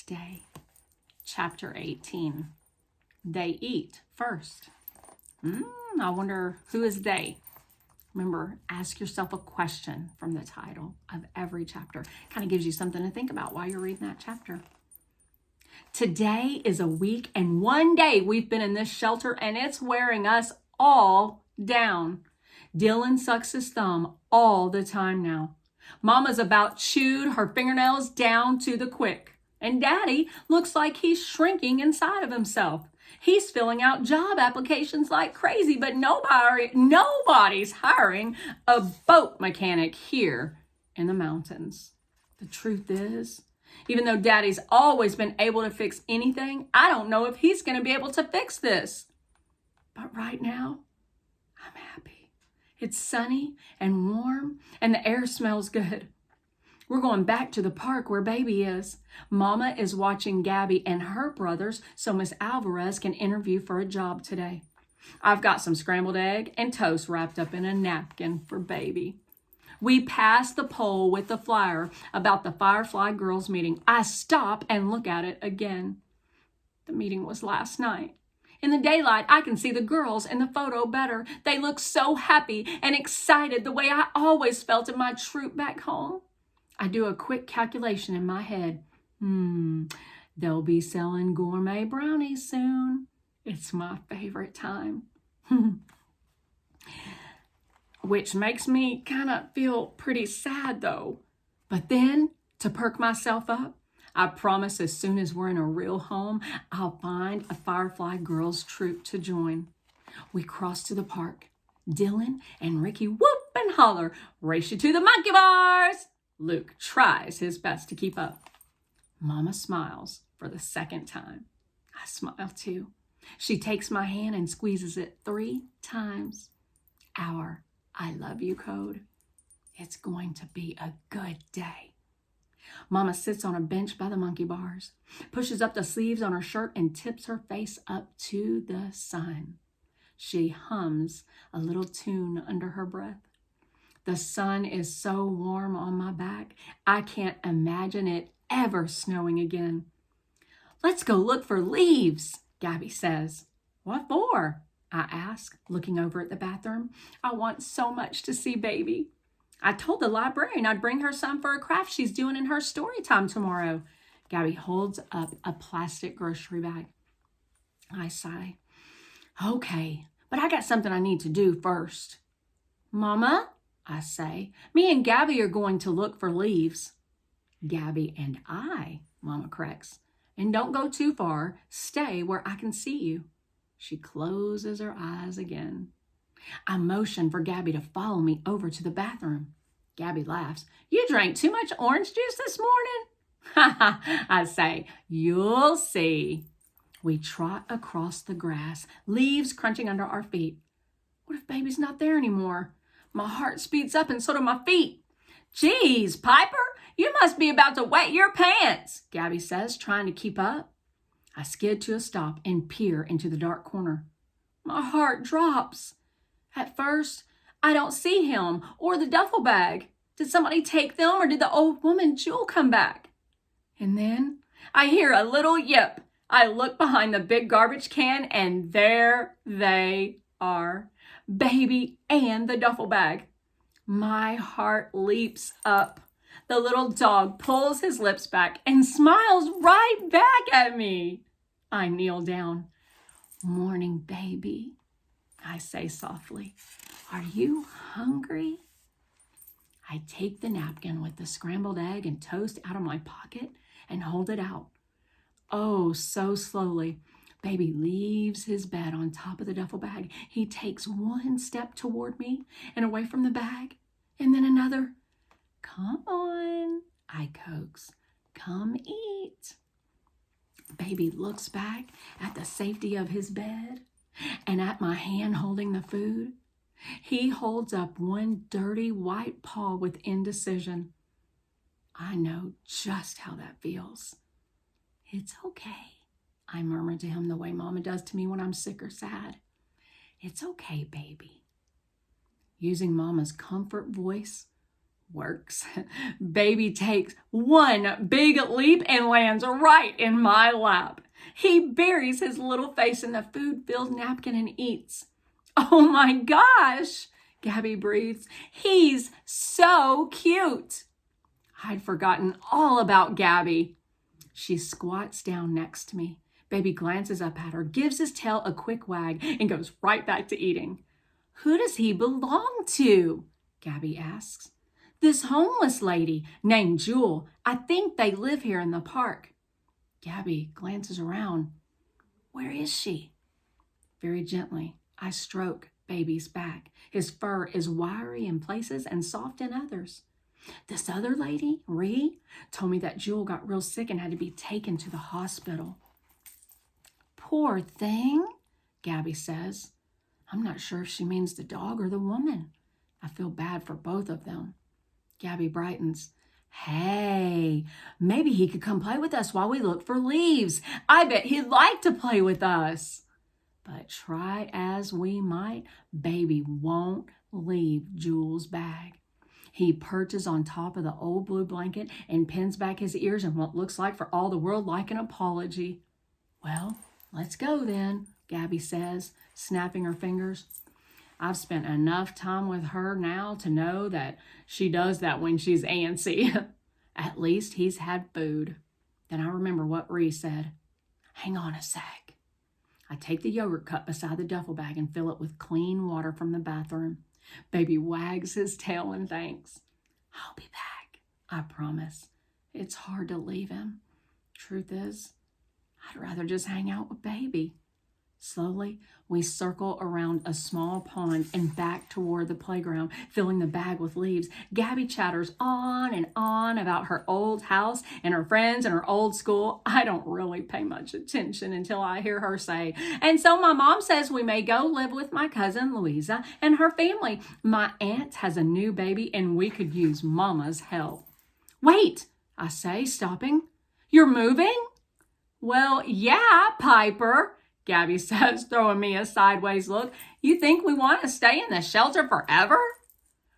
next day. Chapter 18. They eat first. I wonder, who is they? Remember, ask yourself a question from the title of every chapter. Kind of gives you something to think about while you're reading that chapter. Today is a week and 1 day we've been in this shelter, and it's wearing us all down. Dylan sucks his thumb all the time now. Mama's about chewed her fingernails down to the quick. And Daddy looks like he's shrinking inside of himself. He's filling out job applications like crazy, but nobody's hiring a boat mechanic here in the mountains. The truth is, even though Daddy's always been able to fix anything, I don't know if he's going to be able to fix this. But right now, I'm happy. It's sunny and warm, and the air smells good. We're going back to the park where Baby is. Mama is watching Gabby and her brothers so Miss Alvarez can interview for a job today. I've got some scrambled egg and toast wrapped up in a napkin for Baby. We pass the pole with the flyer about the Firefly Girls meeting. I stop and look at it again. The meeting was last night. In the daylight, I can see the girls in the photo better. They look so happy and excited the way I always felt in my troop back home. I do a quick calculation in my head. They'll be selling gourmet brownies soon. It's my favorite time. Which makes me kind of feel pretty sad though. But then, to perk myself up, I promise as soon as we're in a real home, I'll find a Firefly Girls troop to join. We cross to the park. Dylan and Ricky whoop and holler, race you to the monkey bars. Luke tries his best to keep up. Mama smiles for the second time. I smile too. She takes my hand and squeezes it 3 times. Our I love you code. It's going to be a good day. Mama sits on a bench by the monkey bars, pushes up the sleeves on her shirt and tips her face up to the sun. She hums a little tune under her breath. The sun is so warm on my back, I can't imagine it ever snowing again. Let's go look for leaves, Gabby says. What for? I ask, looking over at the bathroom. I want so much to see Baby. I told the librarian I'd bring her some for a craft she's doing in her story time tomorrow. Gabby holds up a plastic grocery bag. I sigh. Okay, but I got something I need to do first. Mama? I say, me and Gabby are going to look for leaves. Gabby and I, Mama corrects. And don't go too far. Stay where I can see you. She closes her eyes again. I motion for Gabby to follow me over to the bathroom. Gabby laughs. You drank too much orange juice this morning? Ha ha, I say, you'll see. We trot across the grass, leaves crunching under our feet. What if Baby's not there anymore? My heart speeds up and so do my feet. Geez, Piper, you must be about to wet your pants, Gabby says, trying to keep up. I skid to a stop and peer into the dark corner. My heart drops. At first, I don't see him or the duffel bag. Did somebody take them or did the old woman Jewel come back? And then I hear a little yip. I look behind the big garbage can and there they are. Baby and the duffel bag. My heart leaps up. The little dog pulls his lips back and smiles right back at me. I kneel down. Morning, Baby, I say softly. Are you hungry? I take the napkin with the scrambled egg and toast out of my pocket and hold it out. Oh, so slowly. Baby leaves his bed on top of the duffel bag. He takes 1 step toward me and away from the bag, and then another. Come on, I coax. Come eat. Baby looks back at the safety of his bed and at my hand holding the food. He holds up 1 dirty white paw with indecision. I know just how that feels. It's okay. I murmur to him the way Mama does to me when I'm sick or sad. It's okay, Baby. Using Mama's comfort voice, Works. Baby takes one big leap and lands right in my lap. He buries his little face in the food-filled napkin and eats. Oh my gosh, Gabby breathes. He's so cute. I'd forgotten all about Gabby. She squats down next to me. Baby glances up at her, gives his tail a quick wag, and goes right back to eating. Who does he belong to? Gabby asks. This homeless lady named Jewel. I think they live here in the park. Gabby glances around. Where is she? Very gently, I stroke Baby's back. His fur is wiry in places and soft in others. This other lady, Ree, told me that Jewel got real sick and had to be taken to the hospital. Poor thing, Gabby says. I'm not sure if she means the dog or the woman. I feel bad for both of them. Gabby brightens. Hey, maybe he could come play with us while we look for leaves. I bet he'd like to play with us. But try as we might, Baby won't leave Jewel's bag. He perches on top of the old blue blanket and pins back his ears in what looks like for all the world like an apology. Well, let's go then, Gabby says, snapping her fingers. I've spent enough time with her now to know that she does that when she's antsy. At least he's had food. Then I remember what Ree said. Hang on a sec. I take the yogurt cup beside the duffel bag and fill it with clean water from the bathroom. Baby wags his tail and thanks. I'll be back, I promise. It's hard to leave him. Truth is, I'd rather just hang out with Baby. Slowly, we circle around a small pond and back toward the playground, filling the bag with leaves. Gabby chatters on and on about her old house and her friends and her old school. I don't really pay much attention until I hear her say, and so my mom says we may go live with my cousin Louisa and her family. My aunt has a new baby and we could use Mama's help. Wait, I say, stopping. You're moving? Well, yeah, Piper, Gabby says, throwing me a sideways look. You think we want to stay in the shelter forever?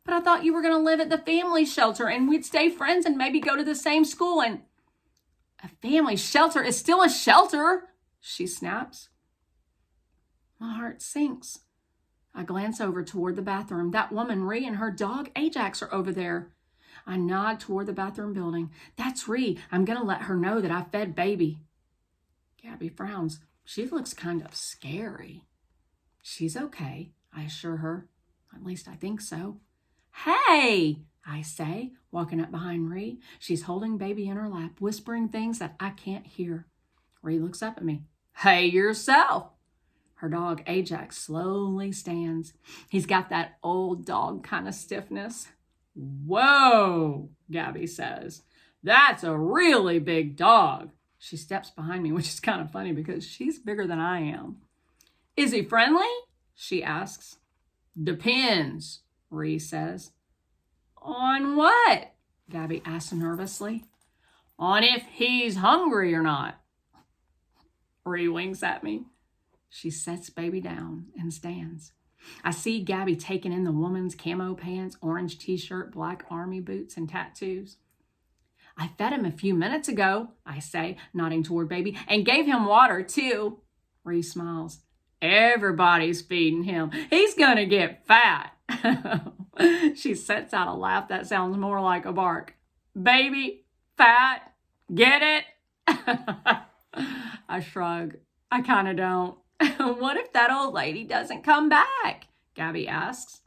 But I thought you were going to live at the family shelter and we'd stay friends and maybe go to the same school. And a family shelter is still a shelter, she snaps. My heart sinks. I glance over toward the bathroom. That woman, Ree, and her dog, Ajax, are over there. I nod toward the bathroom building. That's Ree. I'm going to let her know that I fed Baby. Gabby frowns. She looks kind of scary. She's okay, I assure her. At least I think so. Hey, I say, walking up behind Ree. She's holding Baby in her lap, whispering things that I can't hear. Ree looks up at me. Hey yourself. Her dog, Ajax, slowly stands. He's got that old dog kind of stiffness. Whoa, Gabby says. That's a really big dog. She steps behind me, which is kind of funny because she's bigger than I am. Is he friendly? She asks. Depends, Ree says. On what? Gabby asks nervously. On if he's hungry or not. Ree winks at me. She sets Baby down and stands. I see Gabby taking in the woman's camo pants, orange t-shirt, black army boots, and tattoos. I fed him a few minutes ago, I say, nodding toward Baby, and gave him water too. Ree smiles. Everybody's feeding him. He's gonna get fat. She sets out a laugh that sounds more like a bark. Baby, fat, get it? I shrug. I kind of don't. What if that old lady doesn't come back? Gabby asks.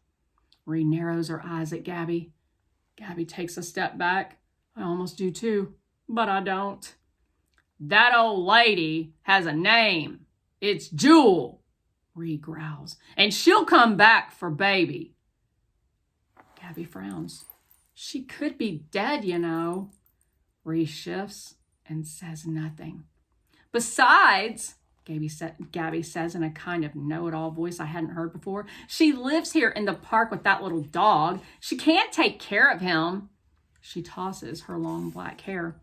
Ree narrows her eyes at Gabby. Gabby takes a step back. I almost do too, but I don't. That old lady has a name. It's Jewel, Ree growls, and she'll come back for Baby. Gabby frowns. She could be dead, you know. Ree shifts and says nothing. Besides, Gabby says in a kind of know-it-all voice I hadn't heard before, she lives here in the park with that little dog. She can't take care of him. She tosses her long black hair.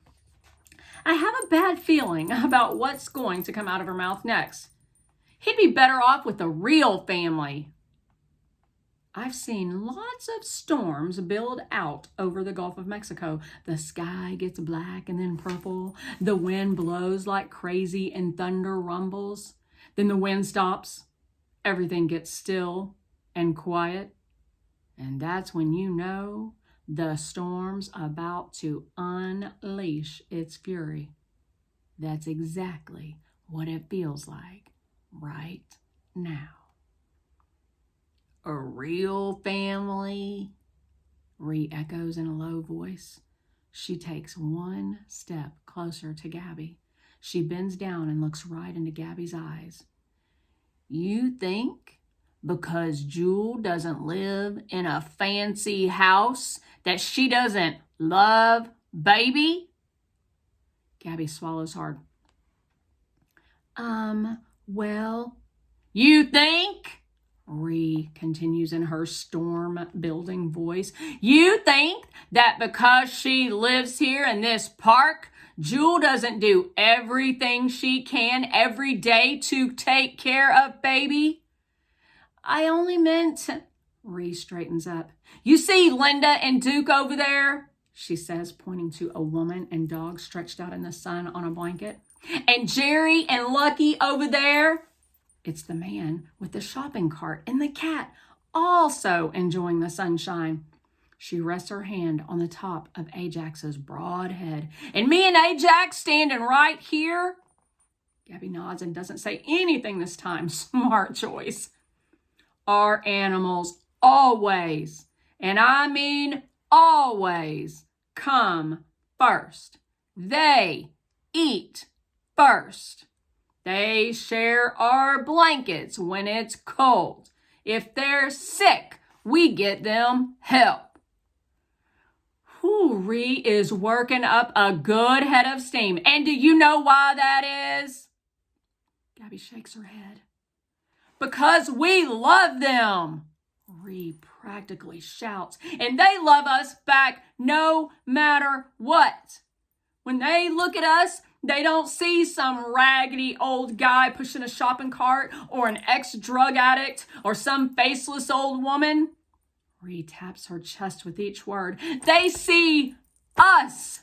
I have a bad feeling about what's going to come out of her mouth next. He'd be better off with a real family. I've seen lots of storms build out over the Gulf of Mexico. The sky gets black and then purple. The wind blows like crazy and thunder rumbles. Then the wind stops. Everything gets still and quiet. And that's when you know the storm's about to unleash its fury. That's exactly what it feels like right now. A real family, re-echoes in a low voice. She takes one step closer to Gabby. She bends down and looks right into Gabby's eyes. You think because Jewel doesn't live in a fancy house that she doesn't love baby? Gabby swallows hard. Well, you think? Ree continues in her storm-building voice. You think that because she lives here in this park, Jewel doesn't do everything she can every day to take care of baby? I only meant... Ree straightens up. You see Linda and Duke over there? She says, pointing to a woman and dog stretched out in the sun on a blanket. And Jerry and Lucky over there? It's the man with the shopping cart and the cat, also enjoying the sunshine. She rests her hand on the top of Ajax's broad head. And me and Ajax standing right here? Gabby nods and doesn't say anything this time. Smart choice. Our animals always, and I mean always, come first. They eat first. They share our blankets when it's cold. If they're sick, we get them help. Ree is working up a good head of steam. And do you know why that is? Gabby shakes her head. Because we love them, Ree practically shouts. And they love us back no matter what. When they look at us, they don't see some raggedy old guy pushing a shopping cart or an ex-drug addict or some faceless old woman. Ree taps her chest with each word. They see us.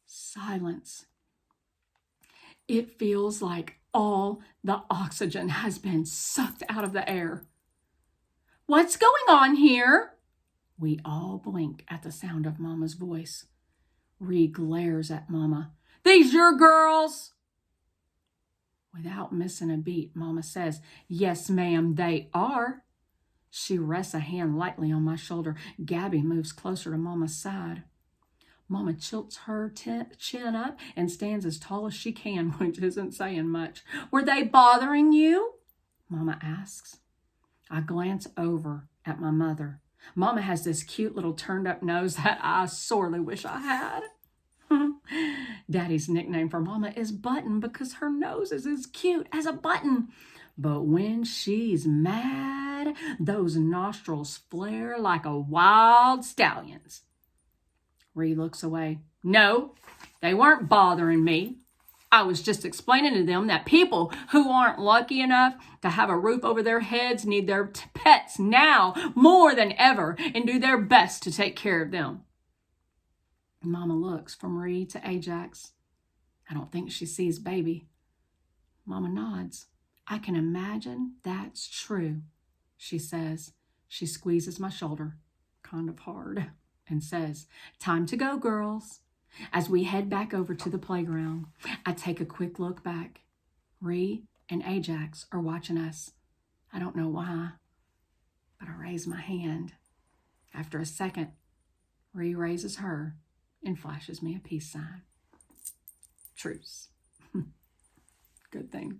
Silence. It feels like all the oxygen has been sucked out of the air. What's going on here? We all blink at the sound of Mama's voice. Ree glares at Mama. These your girls? Without missing a beat, Mama says, yes, ma'am, they are. She rests a hand lightly on my shoulder. Gabby moves closer to Mama's side. Mama tilts her chin up and stands as tall as she can, which isn't saying much. Were they bothering you? Mama asks. I glance over at my mother. Mama has this cute little turned up nose that I sorely wish I had. Daddy's nickname for Mama is Button because her nose is as cute as a button. But when she's mad, those nostrils flare like a wild stallion's. Ree looks away. No, they weren't bothering me. I was just explaining to them that people who aren't lucky enough to have a roof over their heads need their pets now more than ever and do their best to take care of them. Mama looks from Ree to Ajax. I don't think she sees baby. Mama nods. I can imagine that's true, she says. She squeezes my shoulder, kind of hard, and says, time to go, girls. As we head back over to the playground, I take a quick look back. Ree and Ajax are watching us. I don't know why, but I raise my hand. After a second, Ree raises her and flashes me a peace sign. Truce. Good thing.